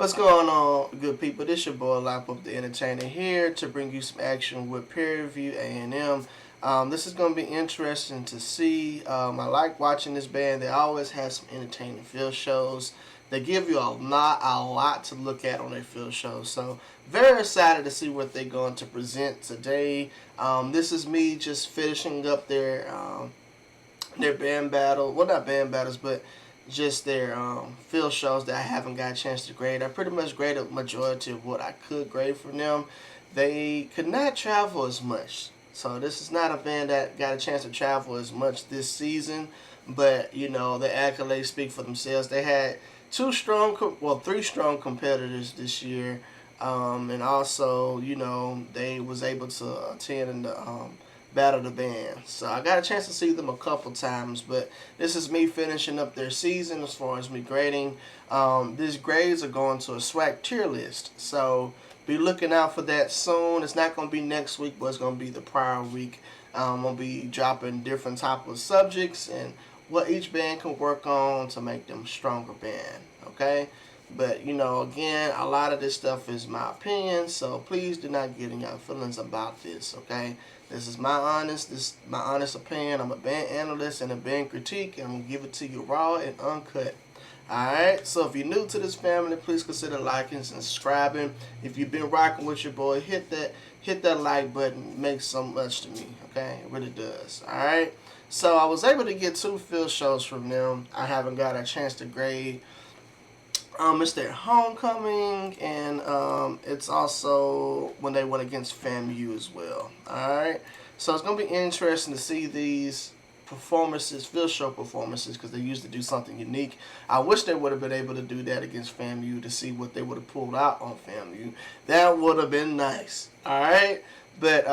What's going on, good people? This your boy Lop Up the Entertainer here to bring you some action with Peer Review A&M. This is going to be interesting to see. I like watching this band. They always have some entertaining field shows. They give you a lot to look at on their field shows. So very excited to see what they're going to present today. This is me just finishing up their band battle. Well, not band battles, but just their field shows that I haven't got a chance to grade. I pretty much graded a majority of what I could grade from them. They could not travel as much. So this is not a band that got a chance to travel as much this season. But, you know, the accolades speak for themselves. They had three strong competitors this year. And also, you know, they was able to attend in the battle the band. So I got a chance to see them a couple times, but this is me finishing up their season as far as me grading. These grades are going to a swag tier list, so be looking out for that soon. It's not going to be next week, but it's going to be the prior week. I'm going to be dropping different type of subjects and what each band can work on to make them a stronger band, okay? But, you know, again, a lot of this stuff is my opinion, so please do not get in your feelings about this, okay? This is my honest opinion. I'm a band analyst and a band critique, and I'm going to give it to you raw and uncut. Alright, so if you're new to this family, please consider liking and subscribing. If you've been rocking with your boy, hit that like button. It makes so much to me, okay? It really does. Alright, so I was able to get 2 field shows from them. I haven't got a chance to grade. It's their homecoming, and it's also when they went against FAMU as well. Alright, so it's going to be interesting to see these performances, field show performances, because they usually do something unique. I wish they would have been able to do that against FAMU to see what they would have pulled out on FAMU. That would have been nice. Alright, but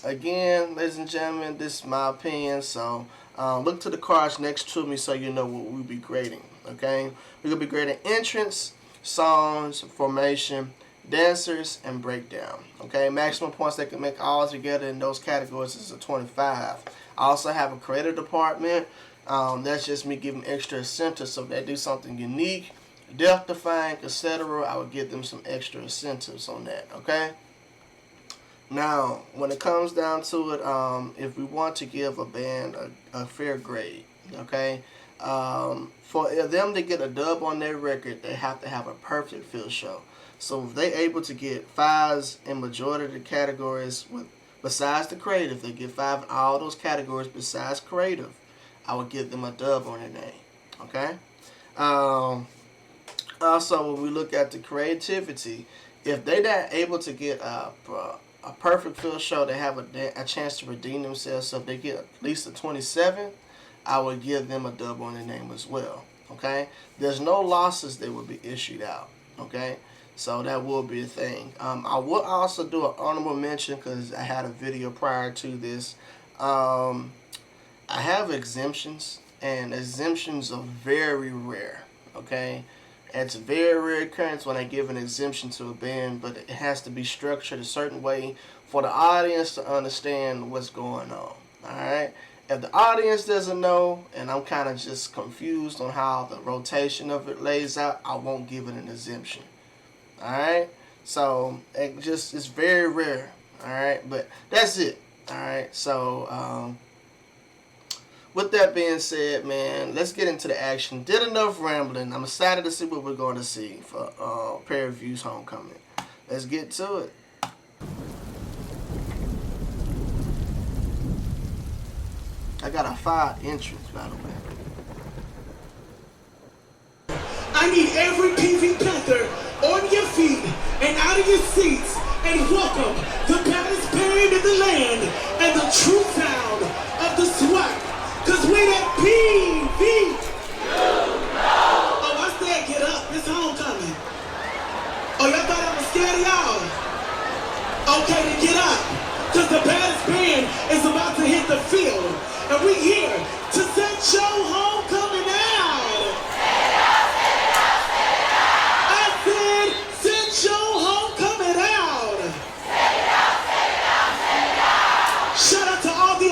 again, ladies and gentlemen, this is my opinion, so look to the cards next to me so you know what we'll be grading. Okay, we're gonna be grading entrance, songs, formation, dancers, and breakdown. Okay, maximum points they can make all together in those categories is a 25. I also have a creative department. That's just me giving extra incentives. So if they do something unique, death-defying, etc., I would give them some extra incentives on that. Okay. Now, when it comes down to it, if we want to give a band a fair grade, okay, for them to get a dub on their record, they have to have a perfect field show. So if they're able to get 5s in majority of the categories, besides the creative, they get 5 in all those categories besides creative, I would give them a dub on their name. Okay. Also, when we look at the creativity, if they're not able to get a perfect field show, they have a chance to redeem themselves. So if they get at least a 27, I would give them a dub on their name as well. Okay, there's no losses that will be issued out. Okay, so that will be a thing. I will also do an honorable mention because I had a video prior to this. I have exemptions, and exemptions are very rare. Okay, it's a very rare occurrence when I give an exemption to a band, but it has to be structured a certain way for the audience to understand what's going on. Alright? If the audience doesn't know, and I'm kind of just confused on how the rotation of it lays out, I won't give it an exemption. Alright? So, it's very rare. Alright? But that's it. Alright? So, with that being said, man, let's get into the action. Did enough rambling. I'm excited to see what we're going to see for Peer Review's homecoming. Let's get to it. I got a 5 entrance, by the way. I need every PV Panther on your feet and out of your seats and welcome the baddest band in the land and the true sound of the swag. Cause we that PV. Oh, I said get up. It's homecoming. Oh, y'all thought I was scared of y'all? Okay, then get up. Cause the baddest band is about to hit the field. And we here to set your homecoming out. I said, set your homecoming out. Shout out to all the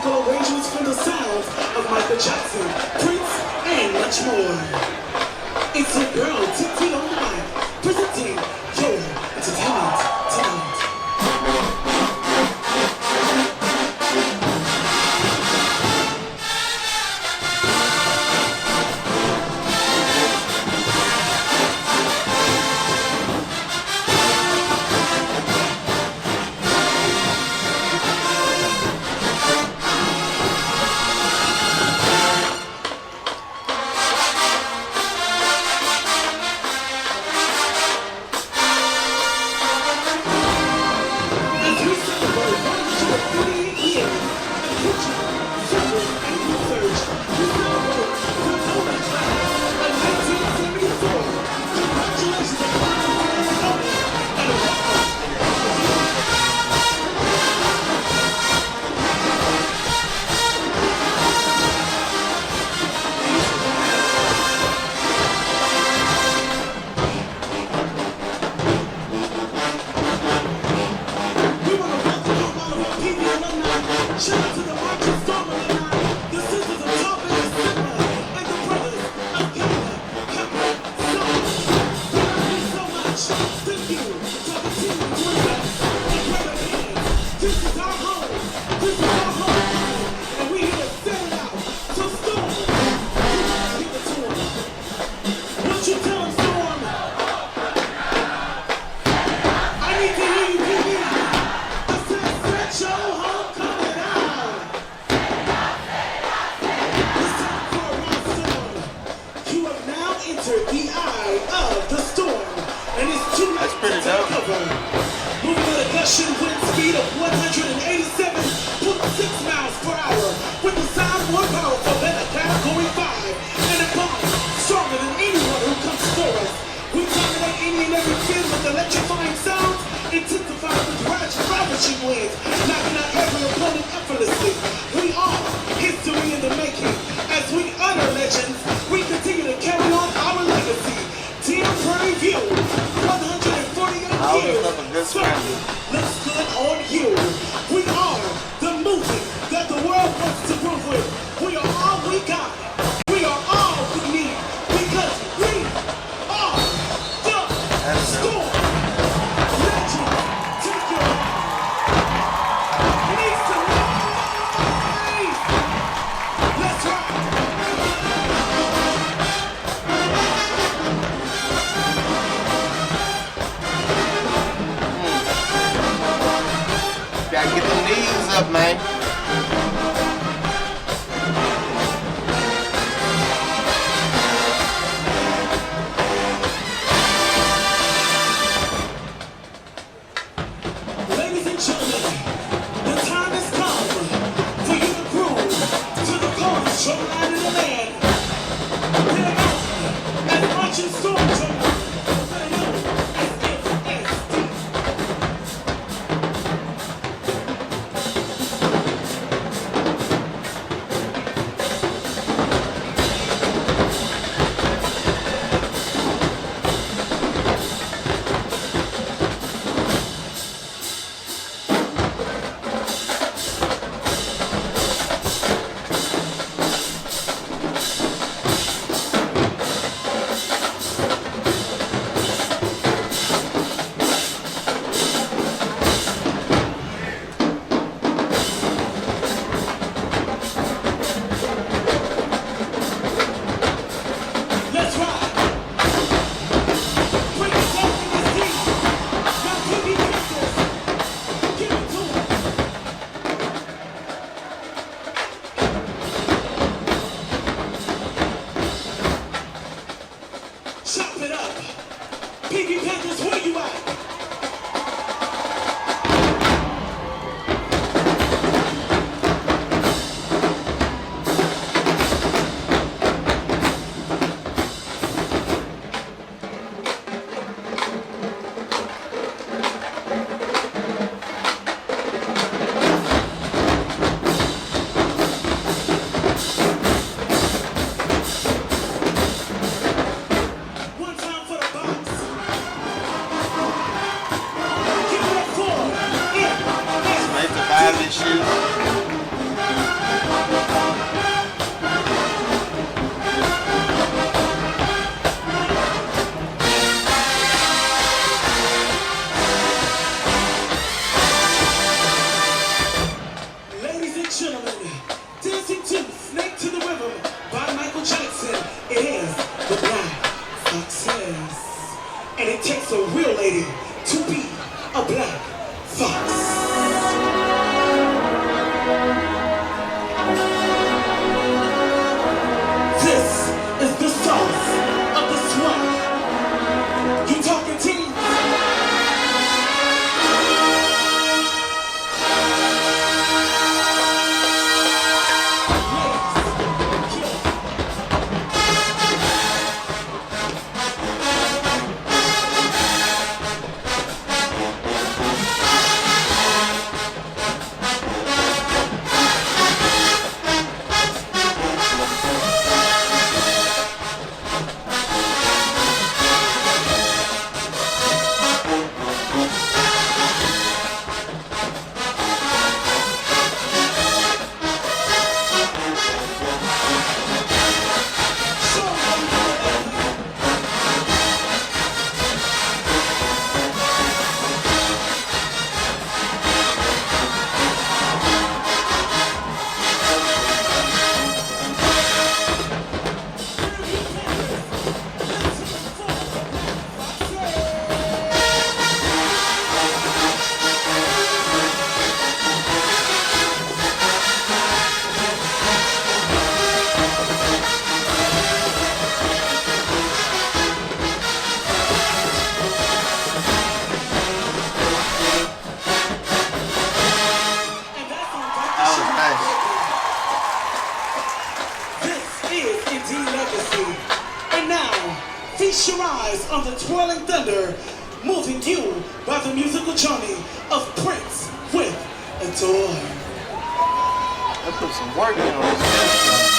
musical arrangements from the sounds of Michael Jackson, Prince, and much more. It's your girl, TT on the mic, presenting your entertainment tonight. Shout out to the Marching Storm alumni, the sisters of Top and Sigma, and the brothers of Canada, Kappa, Psi. We love you so much. Thank you for continuing to invest in greater hands. This is our home. This is our home. And we here to set it out. So Storm, give it to him. What you tell him, Storm? I need to hear you, PV. I said, set your homecoming out. gentlemen, dancing to Snake to the Rhythm by Michael Jackson. It is the Black Foxes. And it takes a real lady to be a black fox. This is the sauce of the swamp. You talking teens? And now, feast your eyes on the twirling thunder, moving you by the musical journey of Prince with Adore. I put some work in on this.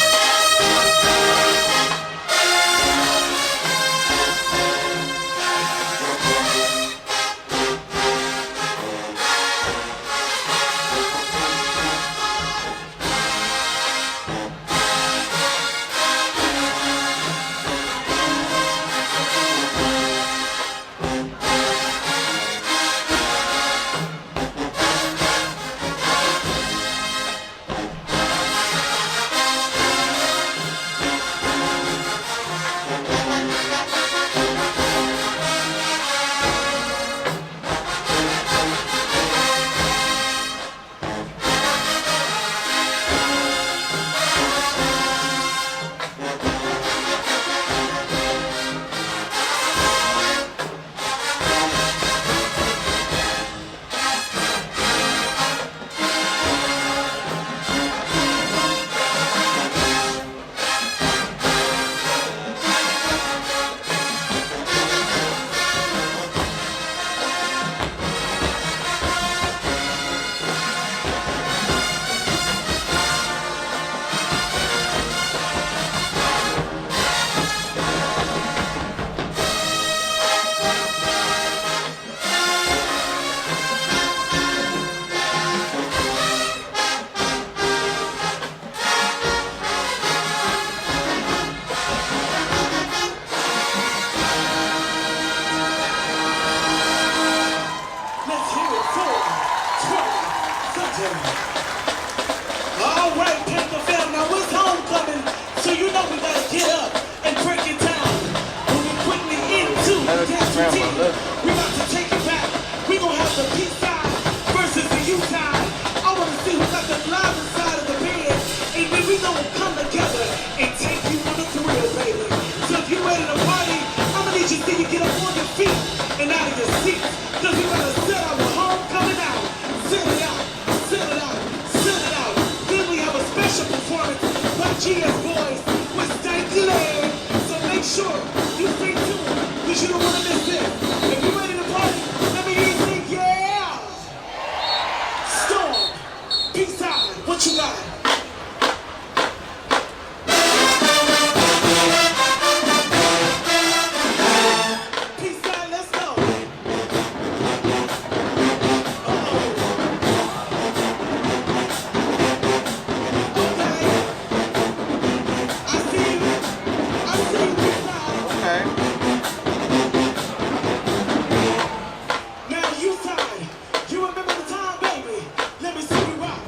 All right, Panther fam, now it's homecoming, so you know we gotta get up and break it down. Moving quickly into the dance routine, we about to take it back. We gonna have the peace side versus the U side. I wanna see who got the lively side of the bed, and then we gonna come together and take you on the thrill, baby. So if you ready to party, I'ma need you to see you get up on your feet and out of your seats, cause we gonna set our homecoming out. Set it out, set it out, set it out. Then we have a special performance by GS Boys with Stanky Leg. So make sure you stay tuned, cause you don't wanna miss this. If you ready to party, let me hear you say yeah! Storm, peace out, what you got? Peace out, let's go. Now you time, you remember the time, baby. Let me see you rock.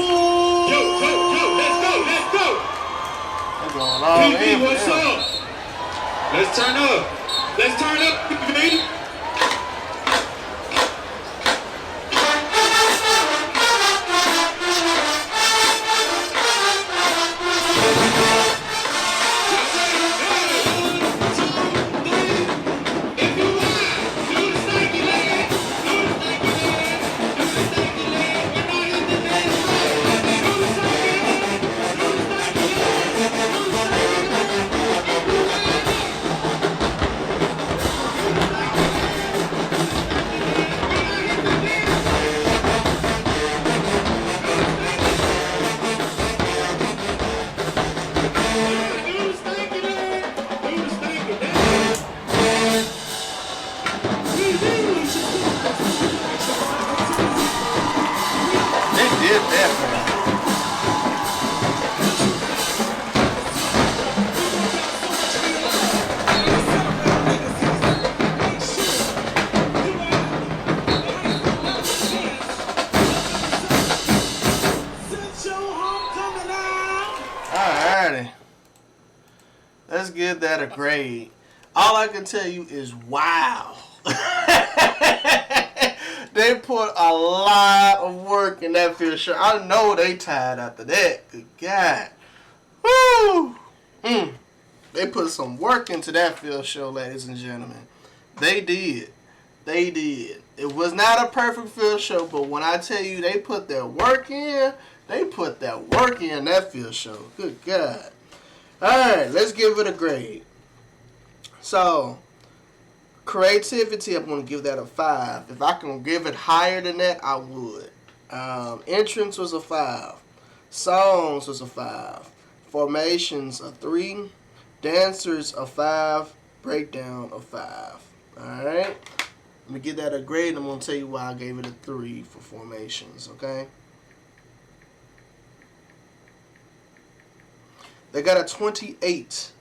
Yo, let's go. They're going all in PV, for what's them. up? Let's turn up, PV. They did that, man. Alrighty. Let's give that a grade. All I can tell you is wow. They put a lot of work in that field show. I know they tired after that. Good God. Woo! They put some work into that field show, ladies and gentlemen. They did. They did. It was not a perfect field show, but when I tell you they put their work in, they put that work in that field show. Good God. Alright, let's give it a grade. So, creativity, I'm going to give that a 5. If I can give it higher than that, I would. Entrance was a 5. Songs was a 5. Formations a 3. Dancers a 5. Breakdown a 5. Alright? Let me give that a grade. I'm going to tell you why I gave it a 3 for formations. Okay? They got a 28.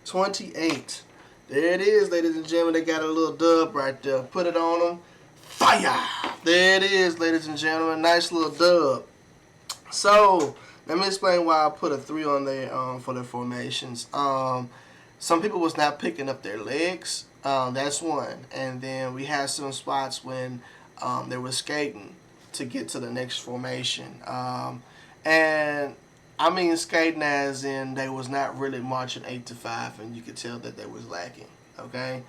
28. There it is, ladies and gentlemen. They got a little dub right there. Put it on them. Fire! There it is, ladies and gentlemen. Nice little dub. So, let me explain why I put a 3 on there for the formations. Some people was not picking up their legs. That's one. And then we had some spots when they were skating to get to the next formation. And I mean skating as in they was not really marching 8 to 5, and you could tell that they was lacking. Okay,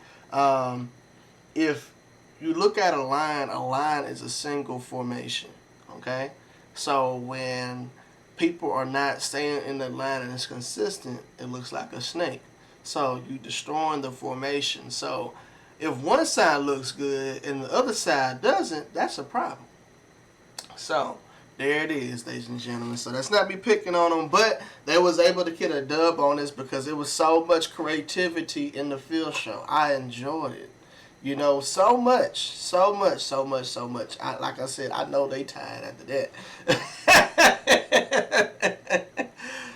if you look at a line is a single formation. Okay, so when people are not staying in the line and it's consistent, it looks like a snake. So you destroying the formation. So if one side looks good and the other side doesn't, that's a problem. So there it is, ladies and gentlemen. So let's not be picking on them, but they was able to get a dub on this because it was so much creativity in the field show. I enjoyed it. You know, so much. Like I said, I know they tired after that.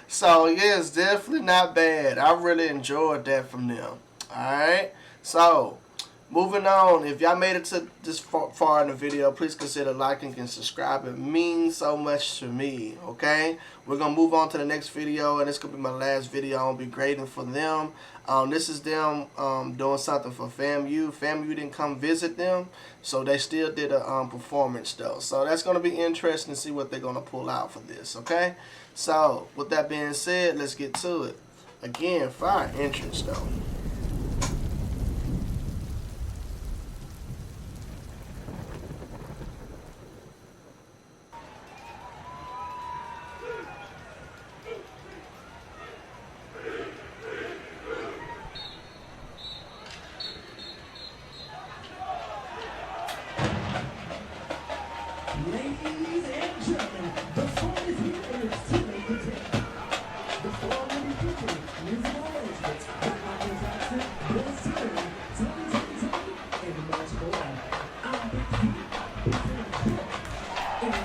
So, yeah, it's definitely not bad. I really enjoyed that from them. Alright? So, moving on. If y'all made it to this far in the video, please consider liking and subscribing. It means so much to me. Okay? We're going to move on to the next video, and it's going to be my last video. I'm going to be grading for them. This is them doing something for FAMU. FAMU didn't come visit them, so they still did a performance, though. So that's going to be interesting to see what they're going to pull out for this. Okay? So, with that being said, let's get to it. Again, fire entrance, though. Ladies and gentlemen, the fun is here and it's too late to take. The fall will be kicking, music arrangements, Michael Jackson, Bill Siri, Tony, and much more. I'm Big T, Big T, and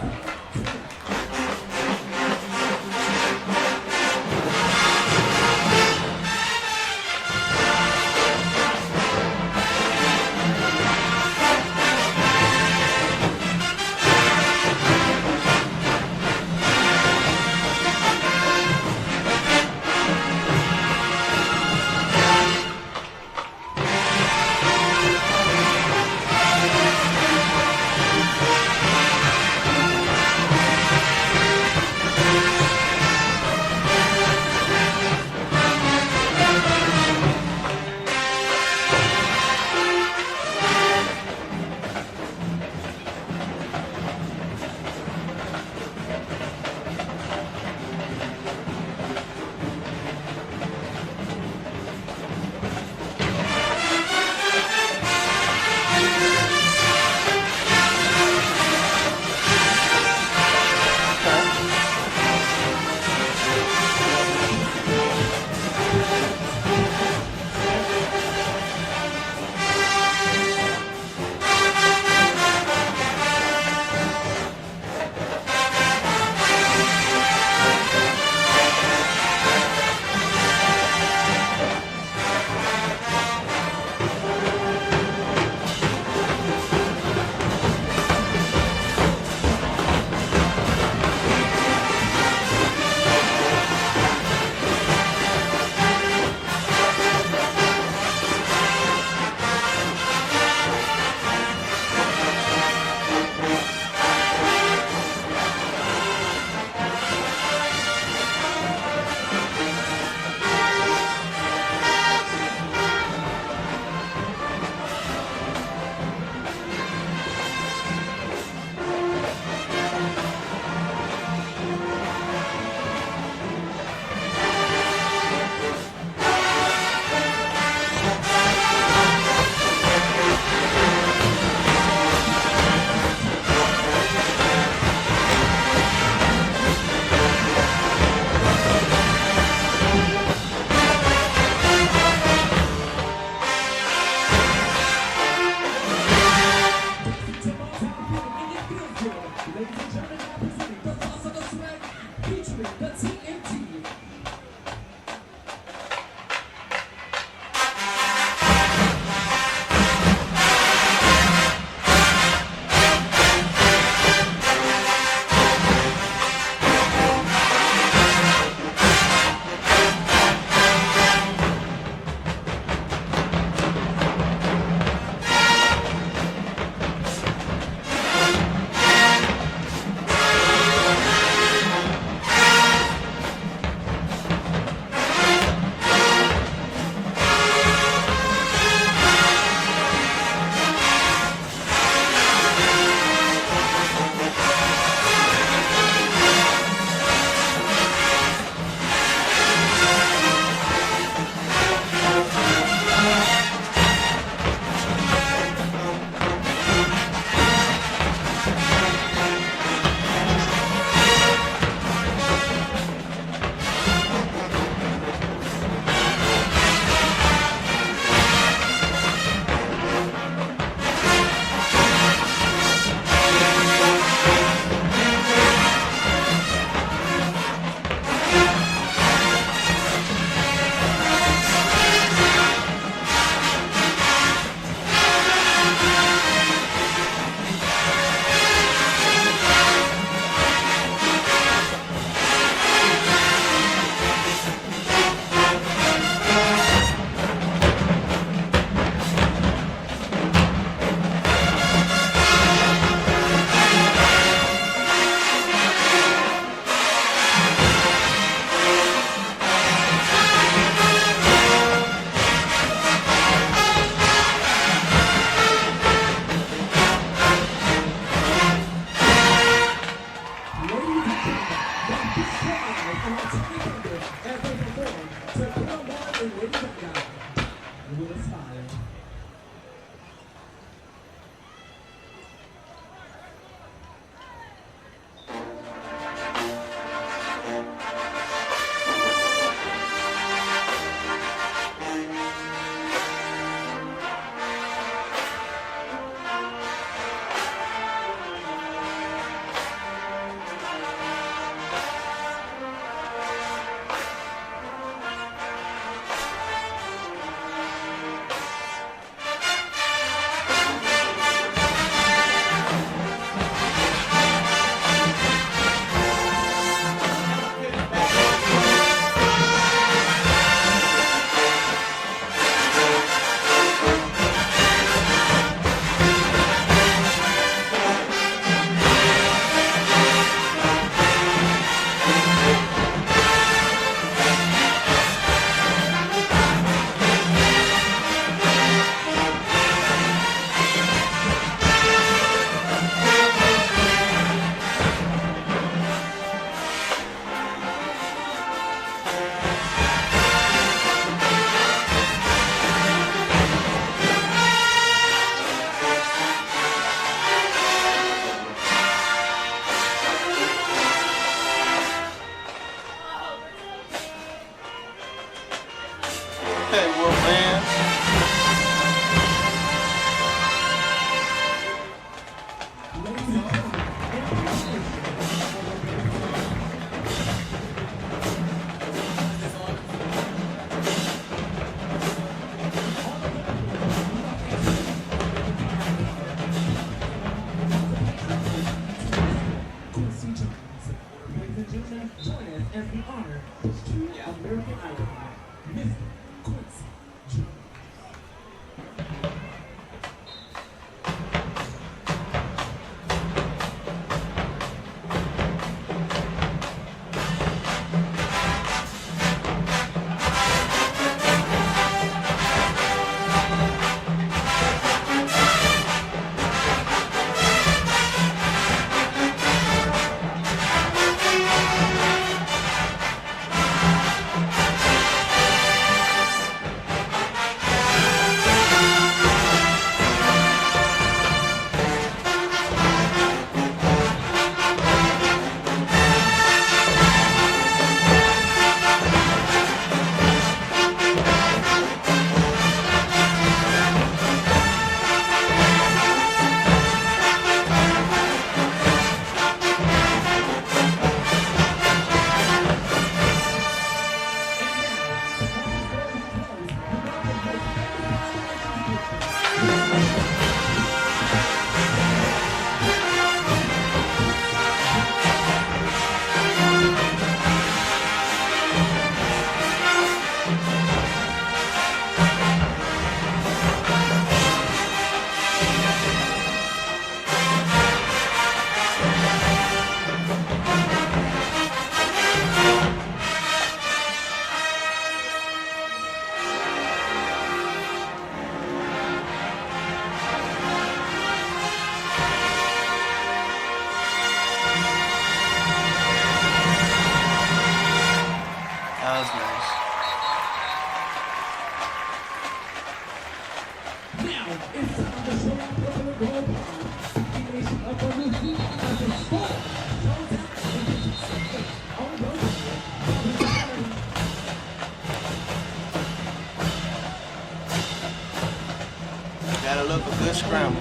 good scramble.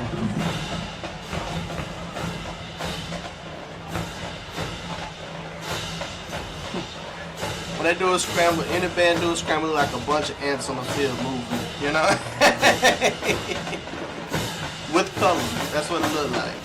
When they do a scramble, any band do a scramble like a bunch of ants on the field moving, you know? With color. That's what it looked like.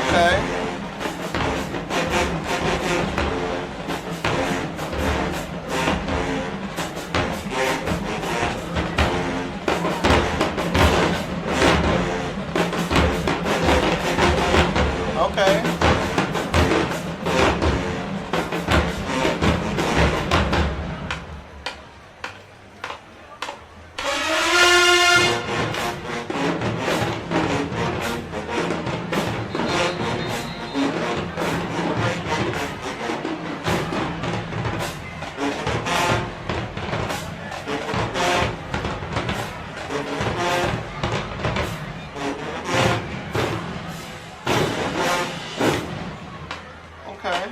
Okay. Okay. Okay.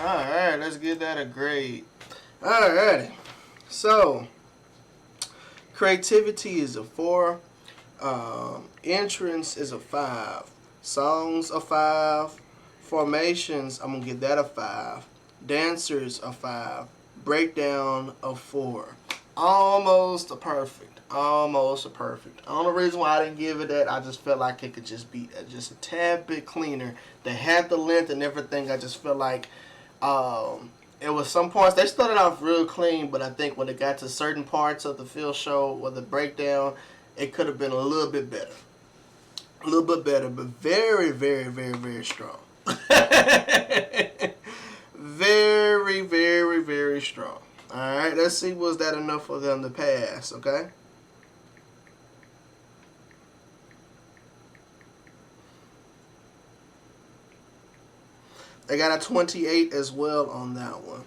Alright, let's give that a grade. Alrighty. So, creativity is a 4. Entrance is a 5. Songs a 5. Formations, I'm gonna give that a 5. Dancers a 5. Breakdown a 4. Almost a perfect. Almost a perfect. The only reason why I didn't give it that, I just felt like it could just be just a tad bit cleaner. They had the length and everything. I just felt like it was some parts they started off real clean, but I think when it got to certain parts of the field show or the breakdown, it could have been a little bit better. A little bit better, but very, very, very, very strong. Very, very, very strong. Alright, let's see, was that enough for them to pass, okay? They got a 28 as well on that one.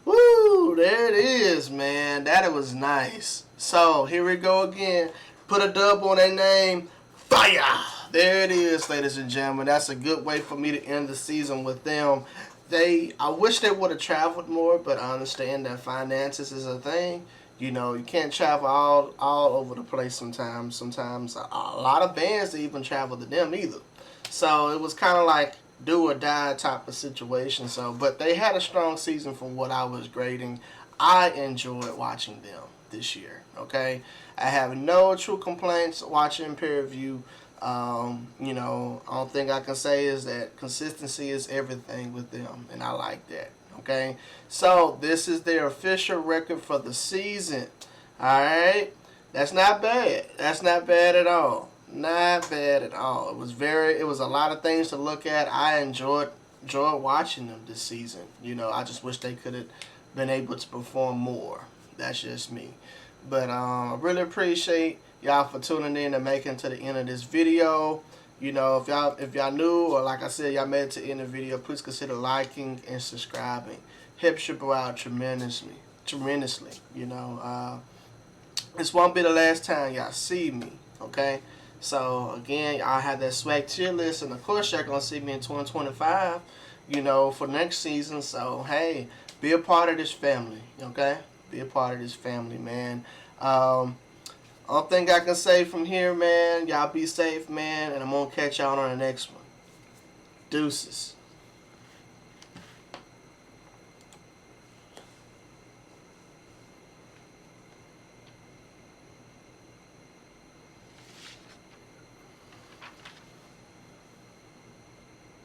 Woo, there it is, man. That was nice. So, here we go again. Put a dub on their name. Fire! There it is, ladies and gentlemen. That's a good way for me to end the season with them. I wish they would have traveled more, but I understand that finances is a thing. You know, you can't travel all over the place sometimes. Sometimes a lot of bands even travel to them either. So it was kind of like do or die type of situation. So, but they had a strong season from what I was grading. I enjoyed watching them this year. Okay, I have no true complaints watching peer review. You know, all thing I can say is that consistency is everything with them, and I like that. Okay, so this is their official record for the season. All right, that's not bad. That's not bad at all. Not bad at all. It was a lot of things to look at. I enjoyed watching them this season. You know, I just wish they could have been able to perform more. That's just me. But I really appreciate y'all for tuning in and making it to the end of this video. You know, if y'all new, or like I said, y'all made it to the end of the video, please consider liking and subscribing. Helps your boy out tremendously. You know, this won't be the last time y'all see me. Okay. So again, I have that swag tier list, and of course y'all gonna see me in 2025. You know, for next season. So hey, be a part of this family. Okay, be a part of this family, man. Only thing I can say from here, man, y'all be safe, man, and I'm gonna catch y'all on the next one. Deuces.